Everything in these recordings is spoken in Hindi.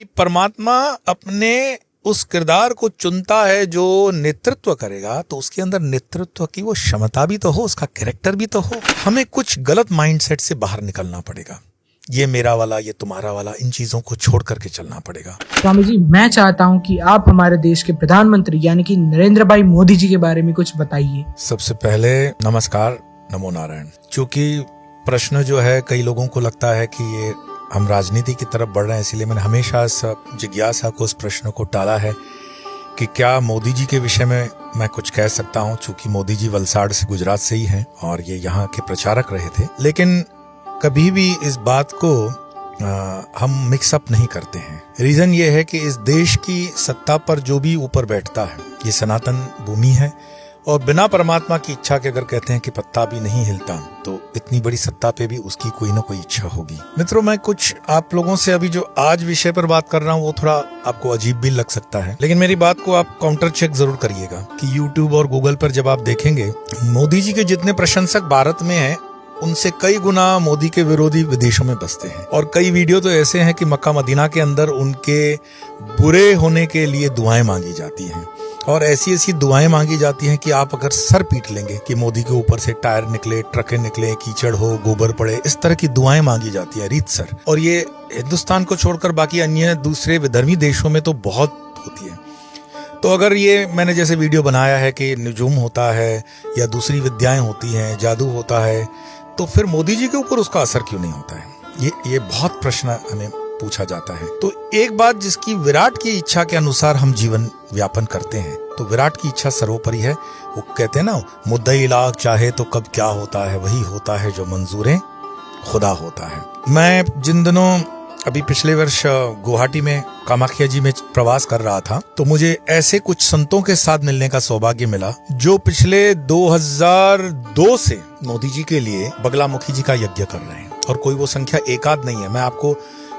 परमात्मा अपने उस किरदार को चुनता है जो नेतृत्व करेगा, तो उसके अंदर नेतृत्व की वो क्षमता भी तो हो, उसका कैरेक्टर भी तो हो। हमें कुछ गलत माइंडसेट से बाहर निकलना पड़ेगा। ये मेरा वाला, ये तुम्हारा वाला, इन चीजों को छोड़ करके चलना पड़ेगा। स्वामी जी, मैं चाहता हूं कि आप हमारे देश के प्रधानमंत्री यानी कि नरेंद्र भाई मोदी जी के बारे में कुछ बताइए। सबसे पहले नमस्कार, नमो नारायण। क्योंकि प्रश्न जो है, कई लोगों को लगता है कि ये हम राजनीति की तरफ बढ़ रहे हैं, इसलिए मैंने हमेशा इस जिज्ञासा को, उस प्रश्न को टाला है कि क्या मोदी जी के विषय में मैं कुछ कह सकता हूं। चूंकि मोदी जी वलसाड़ से, गुजरात से ही हैं और ये यहाँ के प्रचारक रहे थे, लेकिन कभी भी इस बात को हम मिक्सअप नहीं करते हैं। रीजन ये है कि इस देश की सत्ता पर जो भी ऊपर बैठता है, ये सनातन भूमि है और बिना परमात्मा की इच्छा के अगर कहते हैं कि पत्ता भी नहीं हिलता, तो इतनी बड़ी सत्ता पे भी उसकी कोई ना कोई इच्छा होगी। मित्रों, मैं कुछ आप लोगों से अभी जो आज विषय पर बात कर रहा हूँ वो थोड़ा आपको अजीब भी लग सकता है, लेकिन मेरी बात को आप काउंटर चेक जरूर करिएगा कि यूट्यूब और गूगल पर जब आप देखेंगे, मोदी जी के जितने प्रशंसक भारत में हैं, उनसे कई गुना मोदी के विरोधी विदेशों में बसते हैं। और कई वीडियो तो ऐसे हैं कि मक्का मदीना के अंदर उनके बुरे होने के लिए दुआएं मांगी जाती हैं और ऐसी ऐसी दुआएं मांगी जाती हैं कि आप अगर सर पीट लेंगे कि मोदी के ऊपर से टायर निकले, ट्रकें निकले, कीचड़ हो, गोबर पड़े, इस तरह की दुआएं मांगी जाती है रीतसर। और ये हिंदुस्तान को छोड़कर बाकी अन्य दूसरे विधर्मी देशों में तो बहुत होती है। तो अगर ये मैंने जैसे वीडियो बनाया है कि निजुम होता है या दूसरी विद्याएं होती हैं, जादू होता है, तो फिर मोदी जी के ऊपर उसका असर क्यों नहीं होता है? ये बहुत प्रश्न हमें पूछा जाता है। तो एक बात, जिसकी विराट की इच्छा के अनुसार हम जीवन व्यापन करते हैं, तो विराट की इच्छा सर्वोपरि है। वो कहते हैं ना, मुद्दई लाख चाहे तो कब क्या होता है, वही होता है जो मंजूरे खुदा होता है। मैं जिन दिनों अभी पिछले वर्ष गुवाहाटी में कामाख्या जी में प्रवास कर रहा था, तो मुझे ऐसे कुछ संतों के साथ मिलने का सौभाग्य मिला जो पिछले 2002 से मोदी जी के लिए बगलामुखी जी का यज्ञ कर रहे हैं। और कोई वो संख्या एक आध नहीं है। मैं आपको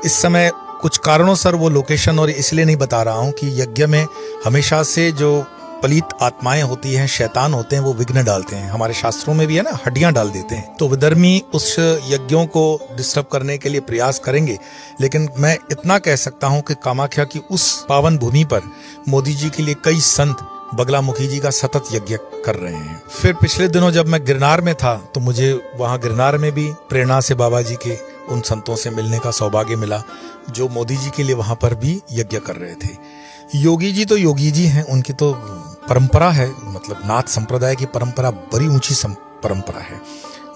इस समय कुछ कारणों से वो लोकेशन और इसलिए नहीं बता रहा हूँ कि यज्ञ में हमेशा से जो पलीत आत्माएं होती हैं, शैतान होते हैं, वो विघ्न डालते हैं। हमारे शास्त्रों में भी है ना, हड्डियां डाल देते हैं। तो विधर्मी उस यज्ञों को डिस्टर्ब करने के लिए प्रयास करेंगे, लेकिन मैं इतना कह सकता हूं कि कामाख्या की उस पावन भूमि पर मोदी जी के लिए कई संत बगलामुखी जी का सतत यज्ञ कर रहे हैं। फिर पिछले दिनों जब मैं गिरनार में था, तो मुझे वहां गिरनार में भी प्रेरणा से बाबा जी के उन संतों से मिलने का सौभाग्य मिला जो मोदी जी के लिए वहां पर भी यज्ञ कर रहे थे। योगी जी तो योगी जी हैं, उनकी तो परंपरा है, मतलब नाथ संप्रदाय की परंपरा बड़ी ऊंची परंपरा है।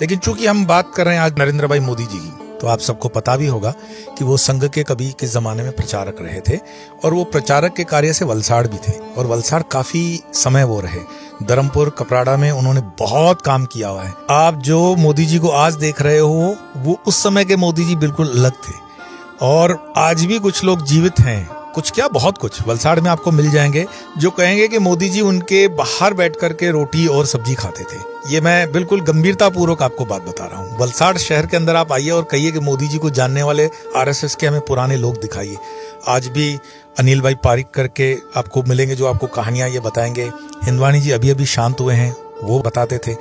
लेकिन चूंकि हम बात कर रहे हैं आज नरेंद्र भाई मोदी जी की, तो आप सबको पता भी होगा कि वो संघ के कभी के जमाने में प्रचारक रहे थे और वो प्रचारक के कार्य से वलसाड़ भी थे और वलसाड़ काफी समय वो रहे। धर्मपुर, कपराड़ा में उन्होंने बहुत काम किया हुआ है। आप जो मोदी जी को आज देख रहे हो, वो उस समय के मोदी जी बिल्कुल अलग थे। और आज भी कुछ लोग जीवित हैं, कुछ क्या बहुत कुछ वलसाड़ में आपको मिल जाएंगे जो कहेंगे कि मोदी जी उनके बाहर बैठ करके रोटी और सब्जी खाते थे। ये मैं बिल्कुल गंभीरता पूर्वक आपको बात बता रहा हूँ। वलसाड़ शहर के अंदर आप आइए और कहिए कि मोदी जी को जानने वाले आरएसएस के हमें पुराने लोग दिखाइए। आज भी अनिल भाई पारिक करके आपको मिलेंगे जो आपको कहानियां ये बताएंगे। हिंदवानी जी अभी अभी शांत हुए हैं, वो बताते थे।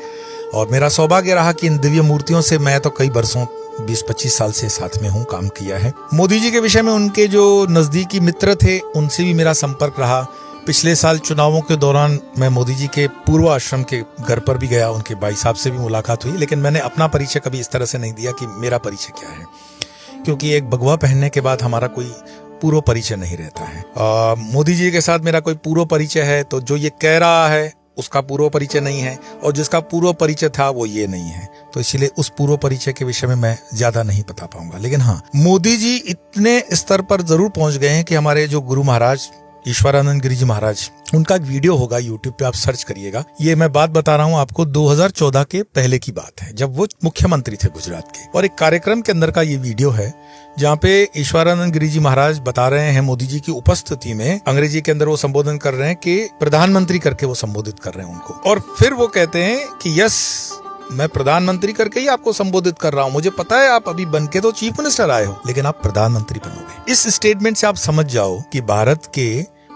और मेरा सौभाग्य रहा कि इन दिव्य मूर्तियों से मैं तो कई वर्षों 20-25 साल से साथ में हूँ, काम किया है। मोदी जी के विषय में उनके जो नजदीकी मित्र थे, उनसे भी मेरा संपर्क रहा। पिछले साल चुनावों के दौरान मैं मोदी जी के पूर्व आश्रम के घर पर भी गया, उनके भाई साहब से भी मुलाकात हुई। लेकिन मैंने अपना परिचय कभी इस तरह से नहीं दिया कि मेरा परिचय क्या है, क्योंकि एक भगवा पहनने के बाद हमारा कोई पूर्व परिचय नहीं रहता है। मोदी जी के साथ मेरा कोई पूर्व परिचय है तो जो ये कह रहा है उसका पूर्व परिचय नहीं है, और जिसका पूर्व परिचय था वो ये नहीं है। तो इसीलिए उस पूर्व परिचय के विषय में मैं ज्यादा नहीं बता पाऊंगा। लेकिन हाँ, मोदी जी इतने स्तर पर जरूर पहुंच गए हैं कि हमारे जो गुरु महाराज ईश्वरानंद गिरी जी महाराज, उनका एक वीडियो होगा यूट्यूब पे, आप सर्च करिएगा। ये मैं बात बता रहा हूँ आपको 2014 के पहले की बात है, जब वो मुख्यमंत्री थे गुजरात के। और एक कार्यक्रम के अंदर का ये वीडियो है जहाँ पे ईश्वरानंद गिरी जी महाराज बता रहे हैं मोदी जी की उपस्थिति में, अंग्रेजी के अंदर वो संबोधन कर रहे हैं कि प्रधानमंत्री करके वो संबोधित कर रहे हैं उनको। और फिर वो कहते हैं कि यस, मैं प्रधानमंत्री करके ही आपको संबोधित कर रहा हूँ। मुझे पता है आप अभी बन के तो चीफ मिनिस्टर आए हो, लेकिन आप प्रधानमंत्री बनोगे। इस स्टेटमेंट से आप समझ जाओ कि भारत के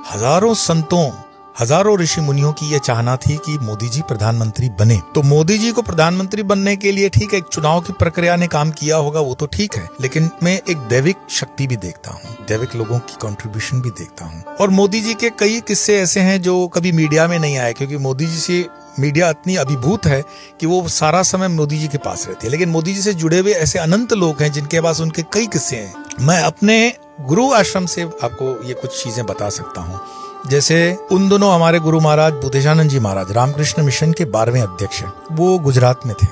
हजारों संतों, हजारों ऋषि मुनियों की यह चाहना थी कि मोदी जी प्रधानमंत्री बने। तो मोदी जी को प्रधानमंत्री बनने के लिए ठीक है, एक चुनाव की प्रक्रिया ने काम किया होगा, वो तो ठीक है, लेकिन मैं एक दैविक शक्ति भी देखता हूँ, दैविक लोगों की कंट्रीब्यूशन भी देखता हूँ। और मोदी जी के कई किस्से ऐसे हैं जो कभी मीडिया में नहीं आए, क्योंकि मोदी जी से मीडिया इतनी अभिभूत है कि वो सारा समय मोदी जी के पास रहती है। लेकिन मोदी जी से जुड़े हुए ऐसे अनंत लोग हैं जिनके पास उनके कई किस्से हैं। मैं अपने गुरु आश्रम से आपको ये कुछ चीजें बता सकता हूँ। जैसे उन दोनों हमारे गुरु महाराज भूतेशानंद जी महाराज रामकृष्ण मिशन के 12वें अध्यक्ष हैं, वो गुजरात में थे,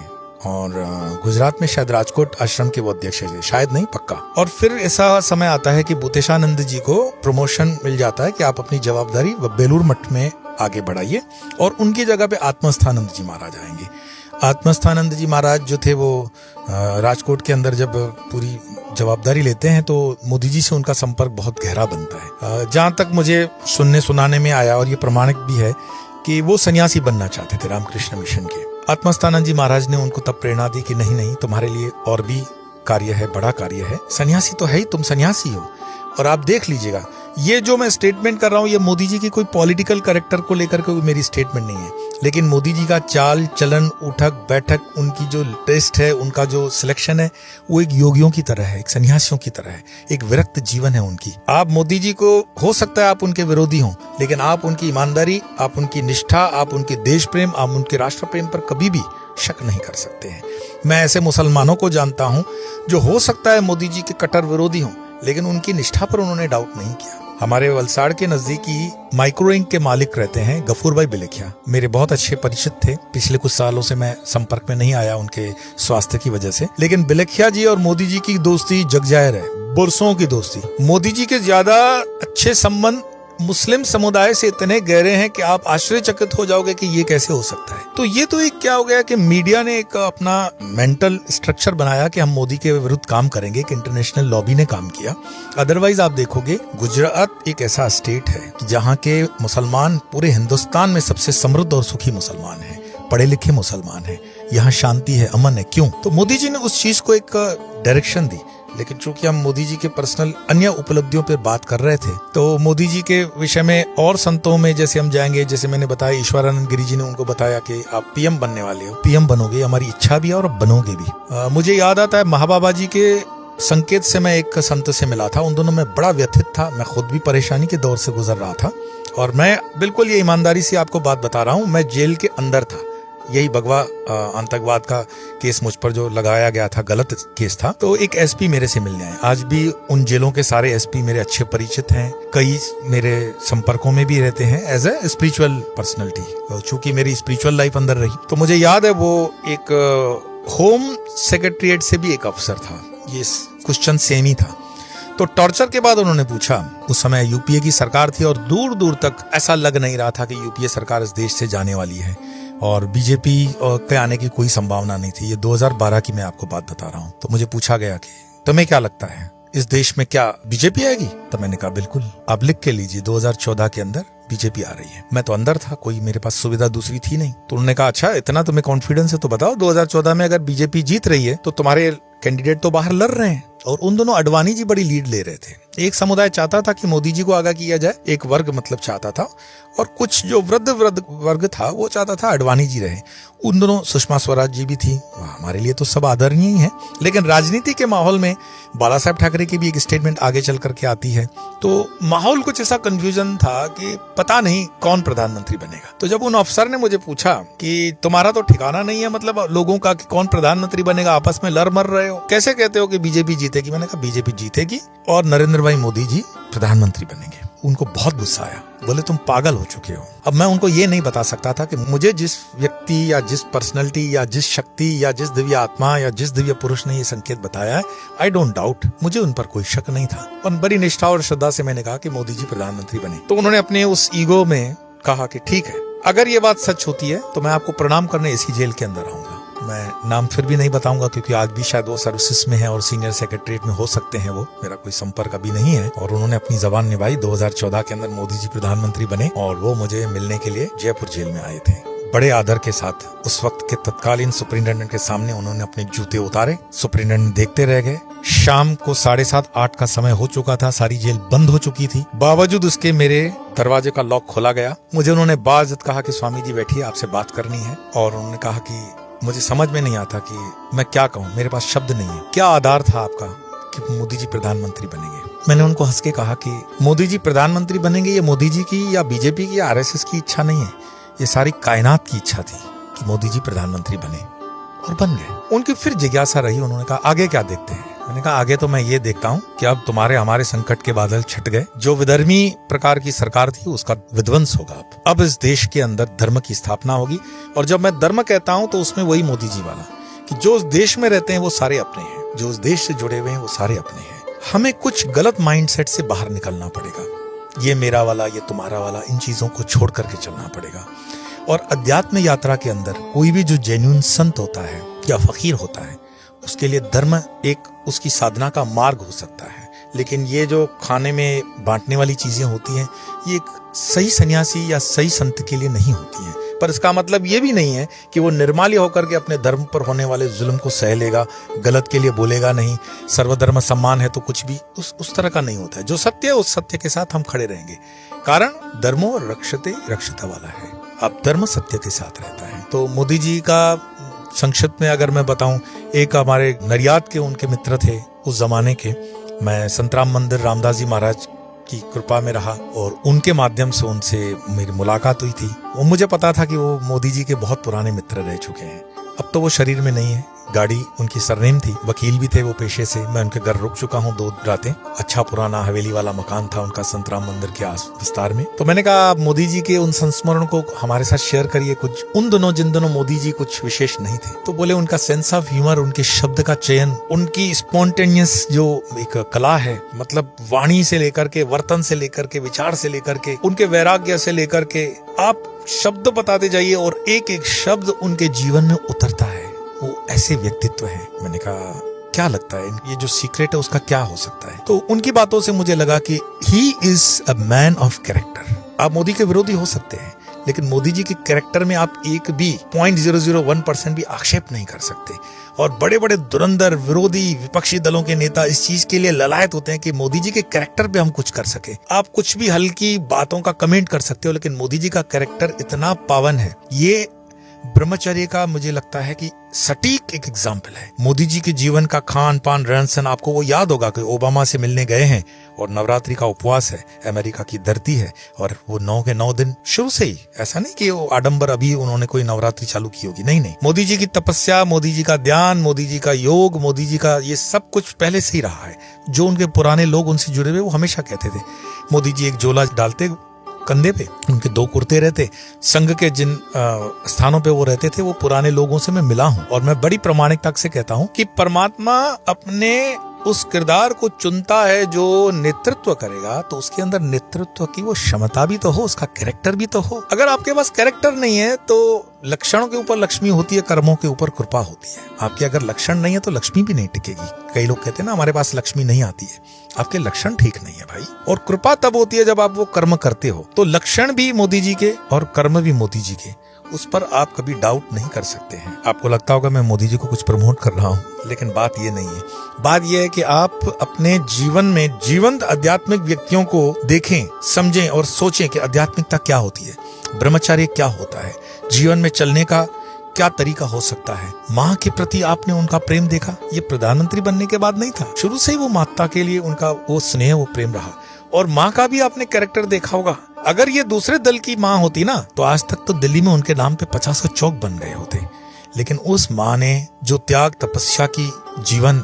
और गुजरात में शायद राजकोट आश्रम के वो अध्यक्ष थे, शायद नहीं पक्का। और फिर ऐसा समय आता है कि भूतेशानंद जी को प्रमोशन मिल जाता है कि आप अपनी जवाबदारी बेलूर मठ में आगे बढ़ाइए, और उनकी जगह पे आत्मस्थानंद जी महाराज आएंगे। आत्मस्थानंद जी महाराज जो थे वो राजकोट के अंदर जब पूरी जवाबदारी लेते हैं तो मोदी जी से उनका संपर्क बहुत गहरा बनता है। जहां तक मुझे सुनाने में आया, और ये प्रमाणिक भी है, कि वो सन्यासी बनना चाहते थे रामकृष्ण मिशन के। आत्मस्थानंद जी महाराज ने उनको तब प्रेरणा दी कि नहीं, तुम्हारे लिए और भी कार्य है, बड़ा कार्य है, सन्यासी तो है ही, तुम सन्यासी हो। और आप देख लीजिएगा, ये जो मैं स्टेटमेंट कर रहा हूँ, ये मोदी जी की कोई पॉलिटिकल कैरेक्टर को लेकर के मेरी स्टेटमेंट नहीं है, लेकिन मोदी जी का चाल चलन, उठक बैठक, उनकी जो टेस्ट है, उनका जो सिलेक्शन है, वो एक योगियों की तरह है, एक सन्यासियों की तरह है, एक विरक्त जीवन है उनकी। आप मोदी जी को, हो सकता है आप उनके विरोधी हों, लेकिन आप उनकी ईमानदारी, आप उनकी निष्ठा, आप उनके देश प्रेम, आप उनके राष्ट्र प्रेम पर कभी भी शक नहीं कर सकते हैं। मैं ऐसे मुसलमानों को जानता हूं जो हो सकता है मोदी जी के कट्टर विरोधी हों, लेकिन उनकी निष्ठा पर उन्होंने डाउट नहीं किया। हमारे वलसाड़ के नजदीकी माइक्रोइंक के मालिक रहते हैं गफूर भाई बिलेखिया, मेरे बहुत अच्छे परिचित थे। पिछले कुछ सालों से मैं संपर्क में नहीं आया उनके स्वास्थ्य की वजह से, लेकिन बिलेखिया जी और मोदी जी की दोस्ती जगजाहिर है, बरसों की दोस्ती। मोदी जी के ज्यादा अच्छे संबंध मुस्लिम समुदाय से इतने गहरे हैं कि आप आश्चर्यचकित हो जाओगे कि ये कैसे हो सकता है। तो ये तो एक क्या हो गया कि मीडिया ने एक अपना मेंटल स्ट्रक्चर बनाया कि हम मोदी के विरुद्ध काम करेंगे, कि इंटरनेशनल लॉबी ने काम किया। अदरवाइज आप देखोगे, गुजरात एक ऐसा स्टेट है जहाँ के मुसलमान पूरे हिंदुस्तान में सबसे समृद्ध और सुखी मुसलमान है, पढ़े लिखे मुसलमान है, यहाँ शांति है, अमन है। क्यों? तो मोदी जी ने उस चीज को एक डायरेक्शन दी। लेकिन चूंकि हम मोदी जी के पर्सनल अन्य उपलब्धियों पर बात कर रहे थे, तो मोदी जी के विषय में और संतों में जैसे हम जाएंगे, जैसे मैंने बताया, ईश्वरानंद गिरी जी ने उनको बताया कि आप पीएम बनने वाले हो, पीएम बनोगे, हमारी इच्छा भी है और बनोगे भी। मुझे याद आता है महाबाबा जी के संकेत से मैं एक संत से मिला था, उन दोनों में बड़ा व्यथित था, मैं खुद भी परेशानी के दौर से गुजर रहा था, और मैं बिल्कुल ये ईमानदारी से आपको बात बता रहा हूँ, मैं जेल के अंदर था। यही भगवा आतंकवाद का केस मुझ पर जो लगाया गया था, गलत केस था। तो एक एसपी मेरे से मिलने आए। आज भी उन जेलों के सारे एसपी मेरे अच्छे परिचित हैं, कई मेरे संपर्कों में भी रहते हैं एज ए स्पिरिचुअल पर्सनैलिटी। चूंकि मेरी स्पिरिचुअल लाइफ अंदर रही, तो मुझे याद है वो एक होम सेक्रेटरिएट से भी एक अफसर था, ये क्वेश्चन सेम ही था। तो टॉर्चर के बाद उन्होंने पूछा, उस समय यूपीए की सरकार थी और दूर दूर तक ऐसा लग नहीं रहा था कि यूपीए सरकार इस देश से जाने वाली है, और बीजेपी के आने की कोई संभावना नहीं थी। ये 2012 की मैं आपको बात बता रहा हूँ। तो मुझे पूछा गया कि तुम्हें क्या लगता है, इस देश में क्या बीजेपी आएगी? तो मैंने कहा बिल्कुल, आप लिख के लीजिए 2014 के अंदर बीजेपी आ रही है। मैं तो अंदर था, कोई मेरे पास सुविधा दूसरी थी नहीं। तो उन्होंने कहा अच्छा, इतना तुम्हें कॉन्फिडेंस है तो बताओ 2014 में अगर बीजेपी जीत रही है तो तुम्हारे कैंडिडेट तो बाहर लड़ रहे हैं। और उन दोनों अडवाणी जी बड़ी लीड ले रहे थे। एक समुदाय चाहता था कि मोदी जी को आगा किया जाए, एक वर्ग मतलब चाहता था, और कुछ जो वृद्ध वर्ग था वो चाहता था अडवाणी जी रहे। उन दोनों सुषमा स्वराज जी भी थी, हमारे लिए तो सब आदरणीय ही है। लेकिन राजनीति के माहौल में बाला साहब ठाकरे की भी एक स्टेटमेंट आगे चल करके आती है, तो माहौल कुछ ऐसा कंफ्यूजन था कि पता नहीं कौन प्रधानमंत्री बनेगा। तो जब उन अफसर ने मुझे पूछा कि तुम्हारा तो ठिकाना नहीं है, मतलब लोगों का कि कौन प्रधानमंत्री बनेगा, आपस में लड़ मर रहे हो, कैसे कहते हो कि बीजेपी जीतेगी? मैंने कहा बीजेपी जीतेगी और नरेंद्र भाई मोदी जी प्रधानमंत्री बनेंगे। उनको बहुत गुस्सा आया, बोले तुम पागल हो चुके हो। अब मैं उनको ये नहीं बता सकता था कि मुझे जिस व्यक्ति या जिस पर्सनैलिटी या जिस शक्ति या जिस दिव्य आत्मा या जिस दिव्य पुरुष ने ये संकेत बताया है, आई डोंट डाउट, मुझे उन पर कोई शक नहीं था। और बड़ी निष्ठा और श्रद्धा से मैंने कहा कि मोदी जी प्रधानमंत्री बने। तो उन्होंने अपने उस ईगो में कहा कि ठीक है, अगर ये बात सच होती है तो मैं आपको प्रणाम करने इसी जेल के अंदर आऊंगा। मैं नाम फिर भी नहीं बताऊंगा क्योंकि आज भी शायद वो सर्विसेज में है और सीनियर सेक्रेटरीट में हो सकते हैं, वो मेरा कोई संपर्क अभी नहीं है। और उन्होंने अपनी जबान निभाई। 2014 के अंदर मोदी जी प्रधानमंत्री बने और वो मुझे मिलने के लिए जयपुर जेल में आए थे। बड़े आदर के साथ उस वक्त के तत्कालीन सुपरिटेंडेंट के सामने उन्होंने अपने जूते उतारे। सुपरिटेंडेंट देखते रह गए। शाम को 7:30-8 का समय हो चुका था, सारी जेल बंद हो चुकी थी। बावजूद उसके मेरे दरवाजे का लॉक खोला गया। मुझे उन्होंने बाइज्जत कहा कि स्वामी जी बैठिए, आपसे बात करनी है। और उन्होंने कहा कि मुझे समझ में नहीं आता कि मैं क्या कहूँ, मेरे पास शब्द नहीं है। क्या आधार था आपका कि मोदी जी प्रधानमंत्री बनेंगे? मैंने उनको हंस के कहा कि मोदी जी प्रधानमंत्री बनेंगे ये मोदी जी की या बीजेपी की या आरएसएस की इच्छा नहीं है, ये सारी कायनात की इच्छा थी कि मोदी जी प्रधानमंत्री बने, और बन गए। उनकी फिर जिज्ञासा रही, उन्होंने कहा आगे क्या देखते हैं? मैंने कहा आगे तो मैं ये देखता हूँ कि अब तुम्हारे हमारे संकट के बादल छट गए। जो विधर्मी प्रकार की सरकार थी उसका विध्वंस होगा। अब इस देश के अंदर धर्म की स्थापना होगी। और जब मैं धर्म कहता हूँ तो उसमें वही मोदी जी वाला कि जो उस देश में रहते हैं वो सारे अपने हैं, जो उस देश से जुड़े हुए हैं वो सारे अपने हैं। हमें कुछ गलत माइंडसेट से बाहर निकलना पड़ेगा। ये मेरा वाला, ये तुम्हारा वाला, इन चीजों को छोड़ करके चलना पड़ेगा। और अध्यात्म यात्रा के अंदर कोई भी जो जेन्युइन संत होता है या फकीर होता है, उसके लिए धर्म एक उसकी साधना का मार्ग हो सकता है। लेकिन ये जो खाने में बांटने वाली चीजें होती हैं, ये एक सही सन्यासी या सही संत के लिए नहीं होती हैं। पर इसका मतलब ये भी नहीं है कि वो निर्माल्य होकर के अपने धर्म पर होने वाले जुल्म को सह लेगा, गलत के लिए बोलेगा नहीं। सर्वधर्म सम्मान है तो कुछ भी उस तरह का नहीं होता है। जो सत्य है उस सत्य के साथ हम खड़े रहेंगे। कारण धर्मो रक्षते रक्षता वाला है। अब धर्म सत्य के साथ रहता है। तो मोदी जी का संक्षिप्त में अगर मैं बताऊं, एक हमारे नरियाद के उनके मित्र थे उस जमाने के। मैं संतराम मंदिर रामदास जी महाराज की कृपा में रहा और उनके माध्यम से उनसे मेरी मुलाकात हुई थी। वो मुझे पता था कि वो मोदी जी के बहुत पुराने मित्र रह चुके हैं। अब तो वो शरीर में नहीं है। गाड़ी उनकी सरनेम थी, वकील भी थे वो पेशे से। मैं उनके घर रुक चुका हूँ 2 रातें। अच्छा पुराना हवेली वाला मकान था उनका संतराम मंदिर के आस विस्तार में। तो मैंने कहा आप मोदी जी के उन संस्मरण को हमारे साथ शेयर करिए कुछ। उन दिनों जिन दिनों मोदी जी कुछ विशेष नहीं थे। तो बोले उनका सेंस ऑफ ह्यूमर, उनके शब्द का चयन, उनकी स्पॉन्टेनियस जो एक कला है, मतलब वाणी से लेकर के, वर्तन से लेकर के, विचार से लेकर के, उनके वैराग्य से लेकर के, आप शब्द बताते जाइए और एक एक शब्द उनके जीवन में उतरता है। वो ऐसे व्यक्तित्व है। मैंने कहा क्या लगता है ये जो सीक्रेट है उसका क्या हो सकता है? तो उनकी बातों से मुझे लगा कि he is a man of character. आप मोदी के विरोधी हो सकते हैं, लेकिन मोदी जी के कैरेक्टर में आप एक भी 0.001% भी आक्षेप नहीं कर सकते। और बड़े बड़े धुरंधर विरोधी विपक्षी दलों के नेता इस चीज के लिए ललायत होते हैं कि मोदी जी के कैरेक्टर पे हम कुछ कर सके। आप कुछ भी हल्की बातों का कमेंट कर सकते हो, लेकिन मोदी जी का कैरेक्टर इतना पावन है। ये ब्रह्मचर्य का मुझे लगता है कि सटीक एक एग्जाम्पल है। मोदी जी के जीवन का खान पान रहन सहन, आपको वो याद होगा कि ओबामा से मिलने गए हैं और नवरात्रि का उपवास है, अमेरिका की धरती है, और वो 9 के 9 दिन शुरू से ही, ऐसा नहीं कि वो आडंबर अभी उन्होंने कोई नवरात्रि चालू की होगी, नहीं। मोदी जी की तपस्या, मोदी जी का ध्यान, मोदी जी का योग, मोदी जी का ये सब कुछ पहले से ही रहा है। जो उनके पुराने लोग उनसे जुड़े हुए वो हमेशा कहते थे मोदी जी एक झोला डालते कंधे पे, उनके 2 कुर्ते रहते। संघ के जिन स्थानों पे वो रहते थे वो पुराने लोगों से मैं मिला हूं, और मैं बड़ी प्रामाणिकता से कहता हूं कि परमात्मा अपने उस किरदार को चुनता है जो नेतृत्व करेगा, तो उसके अंदर नेतृत्व की वो क्षमता भी तो हो, उसका कैरेक्टर भी तो हो। अगर आपके पास कैरेक्टर नहीं है तो लक्षणों के ऊपर लक्ष्मी होती है, कर्मों के ऊपर कृपा होती है। आपके अगर लक्षण नहीं है तो लक्ष्मी भी नहीं टिकेगी। कई लोग कहते हैं ना हमारे पास लक्ष्मी नहीं आती है, आपके लक्षण ठीक नहीं है भाई। और कृपा तब होती है जब आप वो कर्म करते हो। तो लक्षण भी मोदी जी के और कर्म भी मोदी जी के, उस पर आप कभी डाउट नहीं कर सकते हैं। आपको लगता होगा मैं मोदी जी को कुछ प्रमोट कर रहा हूँ, लेकिन बात ये नहीं है। बात यह है कि आप अपने जीवन में जीवंत आध्यात्मिक व्यक्तियों को देखें, समझें और सोचें कि आध्यात्मिकता क्या होती है, ब्रह्मचर्य क्या होता है, जीवन में चलने का क्या तरीका हो सकता है। माँ के प्रति आपने उनका प्रेम देखा, ये प्रधानमंत्री बनने के बाद नहीं था, शुरू से ही वो माता के लिए उनका वो स्नेह, वो प्रेम रहा। और माँ का भी आपने कैरेक्टर देखा होगा। अगर ये दूसरे दल की माँ होती ना तो आज तक तो दिल्ली में उनके नाम पे 50 का चौक बन गए होते। लेकिन उस माँ ने जो त्याग तपस्या की जीवन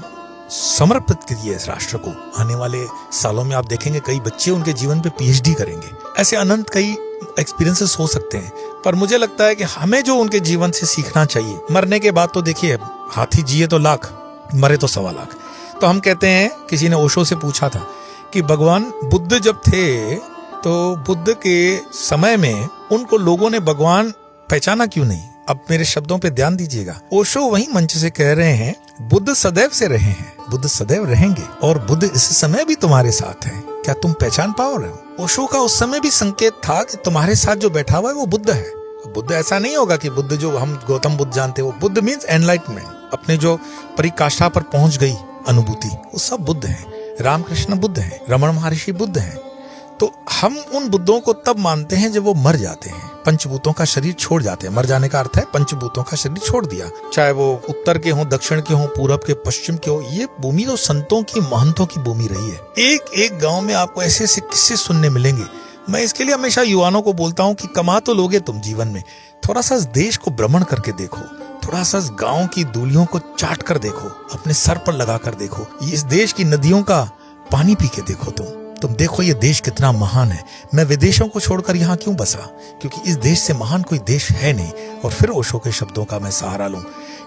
समर्पित किया इस राष्ट्र को, आने वाले सालों में आप देखेंगे कई बच्चे उनके जीवन पे PhD करेंगे। ऐसे अनंत कई एक्सपीरियंसेस हो सकते हैं, पर मुझे लगता है कि हमें जो उनके जीवन से सीखना चाहिए। मरने के बाद तो देखिए, हाथी जिए तो लाख, मरे तो 1.25 लाख। तो हम कहते हैं, किसी ने ओशो से पूछा था कि भगवान बुद्ध जब थे तो बुद्ध के समय में उनको लोगों ने भगवान पहचाना क्यों नहीं? अब मेरे शब्दों पे ध्यान दीजिएगा। ओशो वही मंच से कह रहे हैं, बुद्ध सदैव से रहे हैं, बुद्ध सदैव रहेंगे, और बुद्ध इस समय भी तुम्हारे साथ है। क्या तुम पहचान पाओ रहे हो? ओशो का उस समय भी संकेत था कि तुम्हारे साथ जो बैठा हुआ है वो बुद्ध है। बुद्ध ऐसा नहीं होगा कि बुद्ध जो हम गौतम बुद्ध जानते हैं, वो बुद्ध मीन्स एनलाइटमेंट, अपने जो परिकाष्ठा पर पहुंच गई अनुभूति, वो सब बुद्ध हैं। रामकृष्ण बुद्ध हैं, रमण महर्षि बुद्ध हैं। तो हम उन बुद्धों को तब मानते हैं जब वो मर जाते हैं, पंचभूतों का शरीर छोड़ जाते हैं। मर जाने का अर्थ है पंचभूतों का शरीर छोड़ दिया, चाहे वो उत्तर के हों, दक्षिण के हों, पूरब के, पश्चिम के हों। ये भूमि तो संतों की, महंतों की भूमि रही है। एक एक गांव में आपको ऐसे ऐसे किस्से सुनने मिलेंगे। मैं इसके लिए हमेशा युवाओं को बोलता हूँ कि कमा तो लोगे तुम जीवन में, थोड़ा सा इस देश को भ्रमण करके देखो, थोड़ा सा इस गांव की दूलियों को चाट कर देखो, अपने सर पर लगा कर देखो, इस देश की नदियों का पानी पी के देखो। तुम देखो ये देश कितना महान है। मैं विदेशों को छोड़कर यहाँ क्यों बसा? क्योंकि इस देश से महान कोई देश है नहीं। और फिर ओशो के शब्दों का मैं सहारा लूं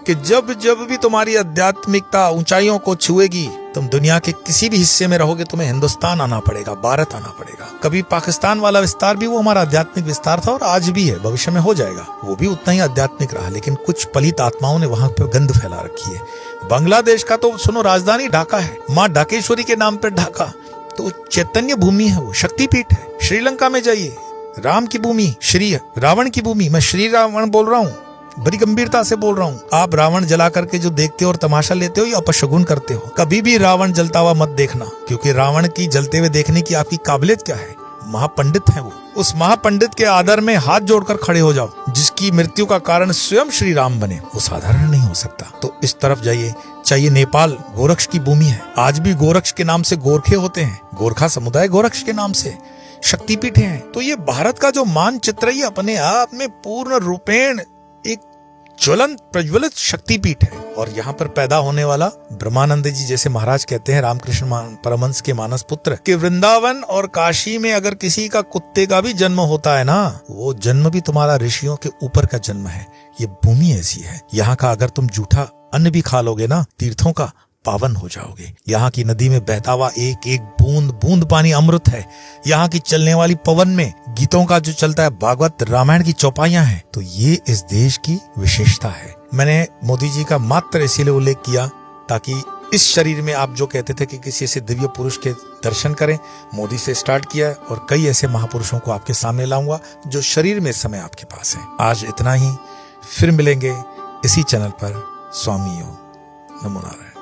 कि जब जब भी तुम्हारी आध्यात्मिकता ऊंचाइयों को छुएगी, तुम दुनिया के किसी भी हिस्से में रहोगे, तुम्हें हिंदुस्तान आना पड़ेगा, भारत आना पड़ेगा। कभी पाकिस्तान वाला विस्तार भी वो हमारा आध्यात्मिक विस्तार था और आज भी है, भविष्य में हो जाएगा, वो भी उतना ही आध्यात्मिक रहा। लेकिन कुछ पलित आत्माओं ने वहां पर गंध फैला रखी है। बांग्लादेश का तो सुनो राजधानी ढाका है, माँ ढाकेश्वरी के नाम पर ढाका, तो चैतन्य भूमि है, वो शक्तिपीठ है। श्रीलंका में जाइए, राम की भूमि, श्री रावण की भूमि। मैं श्री रावण बोल रहा हूँ, बड़ी गंभीरता से बोल रहा हूँ। आप रावण जला करके जो देखते हो और तमाशा लेते हो, या अपशगुन करते हो। कभी भी रावण जलता हुआ मत देखना, क्योंकि रावण की जलते हुए देखने की आपकी काबिलियत क्या है? महापंडित है वो। उस महापंडित के आदर में हाथ जोड़कर खड़े हो जाओ, जिसकी मृत्यु का कारण स्वयं श्री राम बने। वो साधारण नहीं हो सकता। तो इस तरफ जाइए, चाहिए नेपाल, गोरक्ष की भूमि है। आज भी गोरक्ष के नाम से गोरखे होते हैं, गोरखा समुदाय गोरक्ष के नाम से शक्तिपीठ हैं। तो ये भारत का जो मानचित्र, ये अपने आप में पूर्ण रूपेण एक ज्वलंत प्रज्वलित शक्तिपीठ है। और यहाँ पर पैदा होने वाला ब्रह्मानंद जी, जैसे महाराज कहते हैं, रामकृष्ण परमहंस के मानस पुत्र, कि वृंदावन और काशी में अगर किसी का कुत्ते का भी जन्म होता है ना, वो जन्म भी तुम्हारा ऋषियों के ऊपर का जन्म है। ये भूमि ऐसी है। यहाँ का अगर तुम जूठा अन्न भी खा लोगे ना, तीर्थों का पावन हो जाओगे। यहाँ की नदी में बहता हुआ एक एक बूंद बूंद पानी अमृत है। यहाँ की चलने वाली पवन में गीतों का जो चलता है, भागवत रामायण की चौपाइयां हैं। तो ये इस देश की विशेषता है। मैंने मोदी जी का मात्र इसीलिए उल्लेख किया ताकि इस शरीर में आप जो कहते थे कि किसी ऐसे दिव्य पुरुष के दर्शन करें, मोदी से स्टार्ट किया है और कई ऐसे महापुरुषों को आपके सामने लाऊंगा जो शरीर में इस समय आपके पास है। आज इतना ही, फिर मिलेंगे इसी चैनल पर। स्वामी योग, नमो नारायण।